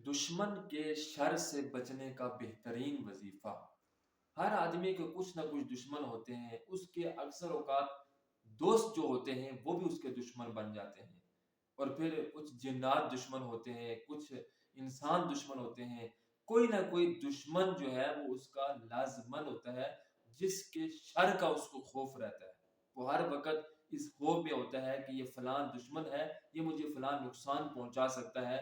دشمن کے شر سے بچنے کا بہترین وظیفہ۔ ہر آدمی کے کچھ نہ کچھ دشمن ہوتے ہیں، اس کے اکثر اوقات دوست جو ہوتے ہیں وہ بھی اس کے دشمن بن جاتے ہیں، اور پھر کچھ جنات دشمن ہوتے ہیں، کچھ انسان دشمن ہوتے ہیں، کوئی نہ کوئی دشمن جو ہے وہ اس کا لازمن ہوتا ہے، جس کے شر کا اس کو خوف رہتا ہے۔ وہ ہر وقت اس خوف میں ہوتا ہے کہ یہ فلان دشمن ہے، یہ مجھے فلان نقصان پہنچا سکتا ہے۔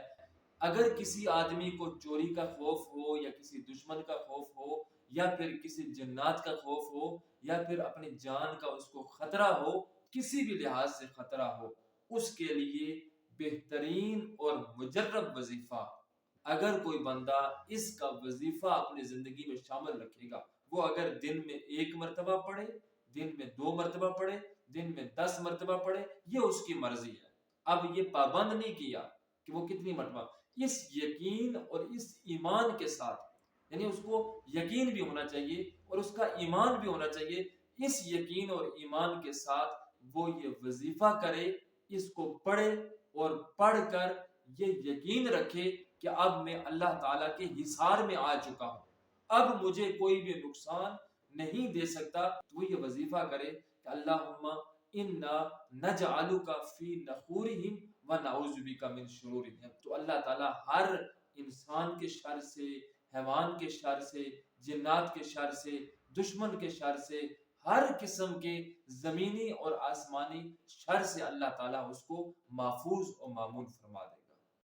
اگر کسی آدمی کو چوری کا خوف ہو، یا کسی دشمن کا خوف ہو، یا پھر کسی جنات کا خوف ہو، یا پھر اپنی جان کا اس کو خطرہ ہو، کسی بھی لحاظ سے خطرہ ہو، اس کے لیے بہترین اور مجرب وظیفہ، اگر کوئی بندہ اس کا وظیفہ اپنی زندگی میں شامل رکھے گا، وہ اگر دن میں 1 مرتبہ پڑھے، دن میں 2 مرتبہ پڑھے، دن میں 10 مرتبہ پڑھے، یہ اس کی مرضی ہے۔ اب یہ پابند نہیں کیا کہ وہ کتنی مرتبہ، اس یقین اور اس ایمان کے ساتھ، یعنی اس کو یقین بھی ہونا چاہیے اور اس کا ایمان بھی ہونا چاہیے، اس یقین اور ایمان کے ساتھ وہ یہ وظیفہ کرے، اس کو پڑھے، اور پڑھ کر یہ یقین رکھے کہ اب میں اللہ تعالیٰ کے حصار میں آ چکا ہوں، اب مجھے کوئی بھی نقصان نہیں دے سکتا۔ تو وہ یہ وظیفہ کرے کہ اللہم انا نجعلک فی نحورہم ونعوذ بک من شرورہم۔ تو اللہ تعالیٰ ہر انسان کے شر سے، حیوان کے شر سے، جنات کے شر سے، دشمن کے شر سے، ہر قسم کے زمینی اور آسمانی شر سے اللہ تعالیٰ اس کو محفوظ اور مامون فرما دے۔